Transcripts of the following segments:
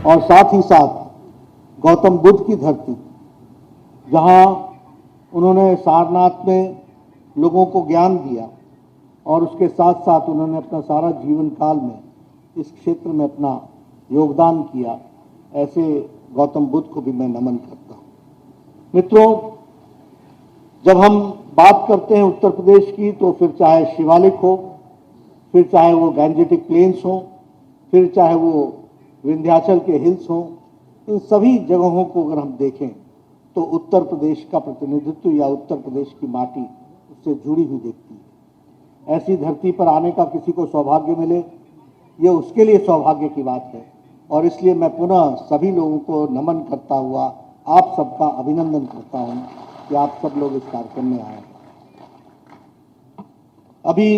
और साथ ही साथ गौतम बुद्ध की धरती, जहां उन्होंने सारनाथ में लोगों को ज्ञान दिया और उसके साथ साथ उन्होंने अपना सारा जीवन काल में इस क्षेत्र में अपना योगदान किया, ऐसे गौतम बुद्ध को भी मैं नमन करता हूं। मित्रों, जब हम बात करते हैं उत्तर प्रदेश की, तो फिर चाहे शिवालिक हो, फिर चाहे वो गैंजेटिक प्लेन्स हो, फिर चाहे वो विंध्याचल के हिल्स हों, इन सभी जगहों को अगर हम देखें तो उत्तर प्रदेश का प्रतिनिधित्व या उत्तर प्रदेश की माटी उससे जुड़ी हुई दिखती है। ऐसी धरती पर आने का किसी को सौभाग्य मिले, ये उसके लिए सौभाग्य की बात है, और इसलिए मैं पुनः सभी लोगों को नमन करता हुआ आप सबका अभिनंदन करता हूं कि आप सब लोग इस कार्यक्रम में आए। अभी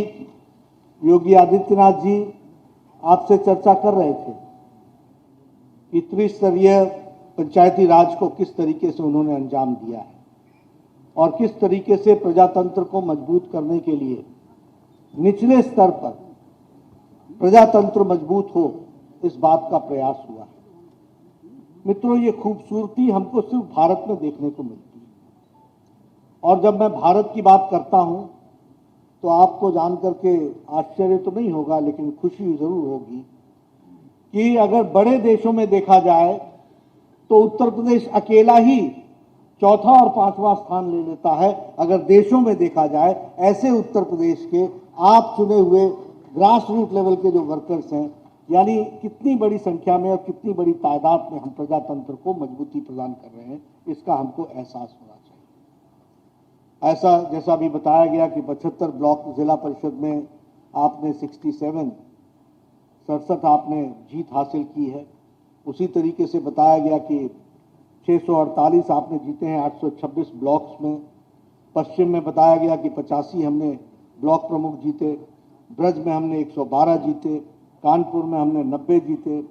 योगी आदित्यनाथ जी आपसे चर्चा कर रहे थे कि त्रिस्तरीय पंचायती राज को किस तरीके से उन्होंने अंजाम दिया है और किस तरीके से प्रजातंत्र को मजबूत करने के लिए निचले स्तर पर प्रजातंत्र मजबूत हो, इस बात का प्रयास हुआ है। मित्रों, ये खूबसूरती हमको सिर्फ भारत में देखने को मिलती है, और जब मैं भारत की बात करता हूं तो आपको जानकर के आश्चर्य तो नहीं होगा, लेकिन खुशी जरूर होगी कि अगर बड़े देशों में देखा जाए तो उत्तर प्रदेश अकेला ही चौथा और पांचवा स्थान ले लेता है। अगर देशों में देखा जाए, ऐसे उत्तर प्रदेश के आप चुने हुए ग्रास रूट लेवल के जो वर्कर्स हैं, यानी कितनी बड़ी संख्या में और कितनी बड़ी तादाद में हम प्रजातंत्र को मजबूती प्रदान कर रहे हैं, इसका हमको एहसास होना चाहिए। ऐसा जैसा अभी बताया गया कि 75 ब्लॉक जिला परिषद में आपने 67 आपने जीत हासिल की है। उसी तरीके से बताया गया कि 648 आपने जीते हैं 826 ब्लॉक्स में। पश्चिम में बताया गया कि 85 हमने ब्लॉक प्रमुख जीते, ब्रज में हमने 112 जीते, कानपुर में हमने 90 जीते,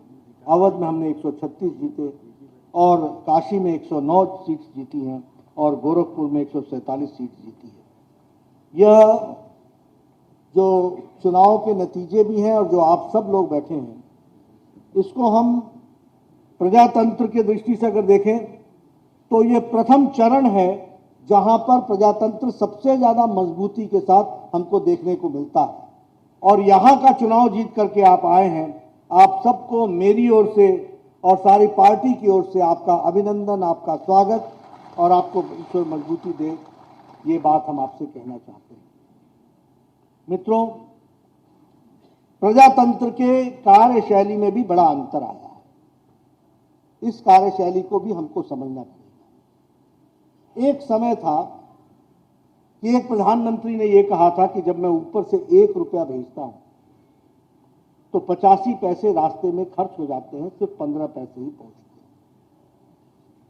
अवध में हमने 136 जीते, और काशी में 109 सीट्स जीती हैं, और गोरखपुर में 147 सीट जीती है। यह जो चुनाव के नतीजे भी हैं और जो आप सब लोग बैठे हैं, इसको हम प्रजातंत्र के दृष्टि से अगर देखें तो ये प्रथम चरण है जहां पर प्रजातंत्र सबसे ज्यादा मजबूती के साथ हमको देखने को मिलता है। और यहां का चुनाव जीत करके आप आए हैं। आप सबको मेरी ओर से और सारी पार्टी की ओर से आपका अभिनंदन, आपका स्वागत, और आपको ईश्वर मजबूती दे, ये बात हम आपसे कहना चाहते हैं। मित्रों, प्रजातंत्र के कार्यशैली में भी बड़ा अंतर आया है। इस कार्यशैली को भी हमको समझना पड़ेगा। एक समय था कि एक प्रधानमंत्री ने यह कहा था कि जब मैं ऊपर से 1 रुपया भेजता हूं तो 85 पैसे रास्ते में खर्च हो जाते हैं, सिर्फ 15 पैसे ही पहुंचते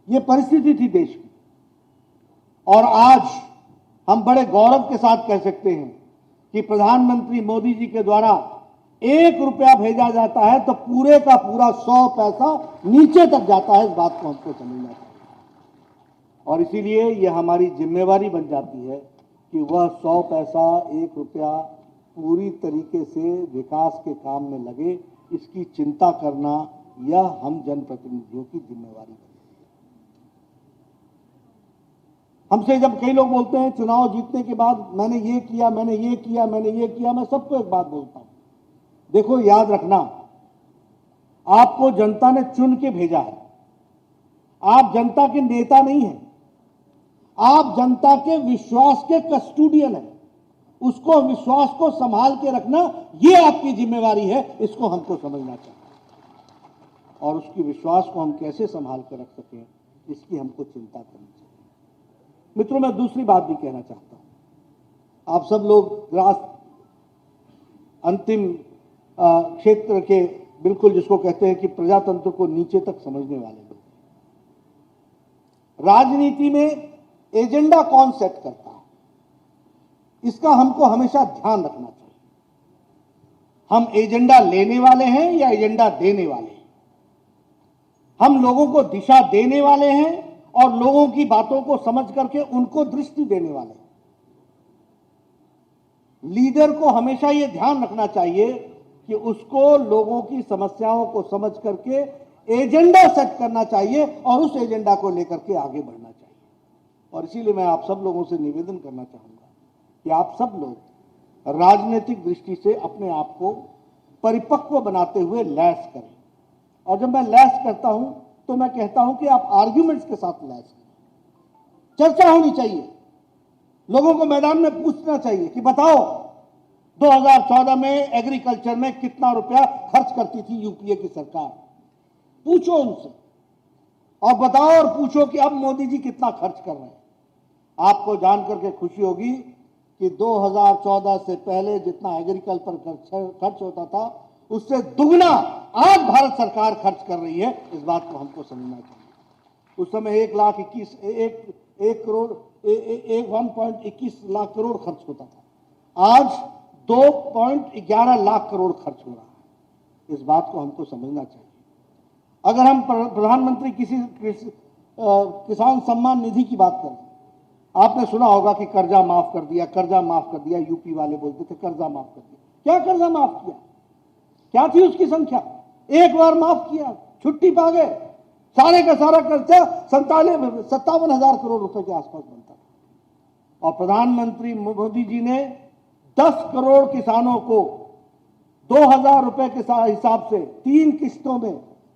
हैं। यह परिस्थिति थी देश की, और आज हम बड़े गौरव के साथ कह सकते हैं कि प्रधानमंत्री मोदी जी के द्वारा 1 रुपया भेजा जाता है तो पूरे का पूरा 100 पैसा नीचे तक जाता है। इस बात को हमको समझना चाहिए, और इसीलिए यह हमारी जिम्मेवारी बन जाती है कि वह 100 पैसा, 1 रुपया पूरी तरीके से विकास के काम में लगे, इसकी चिंता करना यह हम जनप्रतिनिधियों की जिम्मेवारी है। हमसे जब कई लोग बोलते हैं चुनाव जीतने के बाद मैंने ये किया, मैंने ये किया, मैंने ये किया, मैं सबको एक बात बोलता हूं, देखो याद रखना, आपको जनता ने चुन के भेजा है। आप जनता के नेता नहीं हैं, आप जनता के विश्वास के कस्टोडियन हैं। उसको विश्वास को संभाल के रखना ये आपकी जिम्मेवारी है, इसको हमको समझना चाहिए, और उसकी विश्वास को हम कैसे संभाल कर रख सकें, इसकी हमको चिंता करनी चाहिए। मित्रों, मैं दूसरी बात भी कहना चाहता हूं। आप सब लोग ग्रास अंतिम क्षेत्र के बिल्कुल जिसको कहते हैं कि प्रजातंत्र को नीचे तक समझने वाले लोग। राजनीति में एजेंडा कौन सेट करता है, इसका हमको हमेशा ध्यान रखना चाहिए। हम एजेंडा लेने वाले हैं या एजेंडा देने वाले हैं? हम लोगों को दिशा देने वाले हैं और लोगों की बातों को समझ करके उनको दृष्टि देने वाले हैं। लीडर को हमेशा यह ध्यान रखना चाहिए कि उसको लोगों की समस्याओं को समझ करके एजेंडा सेट करना चाहिए और उस एजेंडा को लेकर के आगे बढ़ना चाहिए। और इसीलिए मैं आप सब लोगों से निवेदन करना चाहूंगा कि आप सब लोग राजनीतिक दृष्टि से अपने आप को परिपक्व बनाते हुए लैस करें। और जब मैं लैस करता हूं तो मैं कहता हूं कि आप आर्ग्यूमेंट्स के साथ लैस करें, चर्चा होनी चाहिए, लोगों को मैदान में पूछना चाहिए कि बताओ 2014 में एग्रीकल्चर में कितना रुपया खर्च करती थी यूपीए की सरकार, पूछो उनसे और बताओ और पूछो कि अब मोदी जी कितना खर्च कर रहे हैं। आपको जानकर के खुशी होगी कि 2014 से पहले जितना एग्रीकल्चर पर खर्च होता था उससे दुगना आज भारत सरकार खर्च कर रही है। इस बात को हमको समझना चाहिए। उस समय 1.21 लाख करोड़ खर्च होता था, आज 2.11 लाख करोड़ खर्च हो रहा है। इस बात को हमको समझना चाहिए। अगर हम प्रधानमंत्री किसान सम्मान निधि की बात करें, आपने सुना होगा कि कर्जा माफ कर दिया, कर्जा माफ कर दिया। यूपी वाले बोलते थे कर्जा माफ कर दिया। क्या कर्जा माफ किया? क्या थी उसकी संख्या? एक बार माफ किया, छुट्टी पा गए, सारे का सारा कर्जा 57,000 करोड़ रुपए के आसपास बनता था। और प्रधानमंत्री मोदी जी ने 10 करोड़ किसानों को 2,000 रुपए के हिसाब से 3 किस्तों में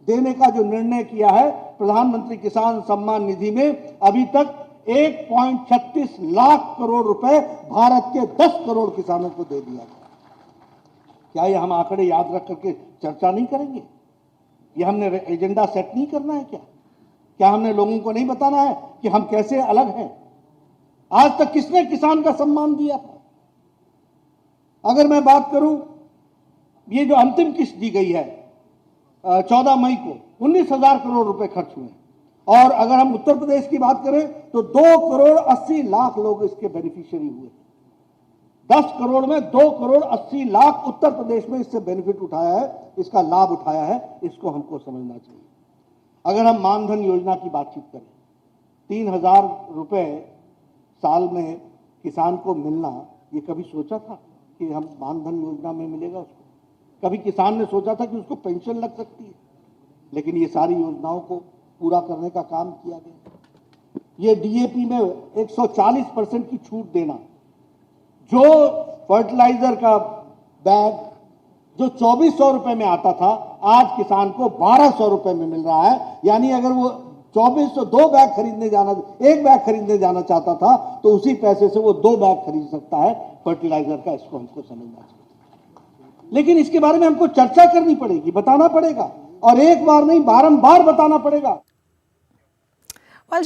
देने का जो निर्णय किया है, प्रधानमंत्री किसान सम्मान निधि में अभी तक 1.36 लाख करोड़ रुपए भारत के 10 करोड़ किसानों को दे दिया गया। क्या ये हम आंकड़े याद रख करके चर्चा नहीं करेंगे? ये हमने एजेंडा सेट नहीं करना है क्या? क्या हमने लोगों को नहीं बताना है कि हम कैसे अलग हैं? आज तक किसने किसान का सम्मान दिया था? अगर मैं बात करूं, ये जो अंतिम किस्त दी गई है 14 मई को 19,000 करोड़ रुपए खर्च हुए। और अगर हम उत्तर प्रदेश की बात करें तो 2 करोड़ 80 लाख लोग इसके बेनिफिशियरी हुए। 10 करोड़ में 2 करोड़ 80 लाख उत्तर प्रदेश में इससे बेनिफिट उठाया है, इसका लाभ उठाया है। इसको हमको समझना चाहिए। अगर हम मानधन योजना की बातचीत करें, 3,000 रुपए साल में किसान को मिलना, ये कभी सोचा था कि हम मानधन योजना में मिलेगा उसको? कभी किसान ने सोचा था कि उसको पेंशन लग सकती है? लेकिन ये सारी योजनाओं को पूरा करने का काम किया गया। ये डीएपी में 140% की छूट देना, जो फर्टिलाइजर का बैग जो 2,400 रुपए में आता था, आज किसान को 1,200 रुपए में मिल रहा है। यानी अगर वो 2,400 1 बैग खरीदने जाना चाहता था तो उसी पैसे से वो 2 बैग खरीद सकता है फर्टिलाइजर का। इसको हमको समझना चाहिए। लेकिन इसके बारे में हमको चर्चा करनी पड़ेगी, बताना पड़ेगा, और एक बार नहीं बारंबार बताना पड़ेगा।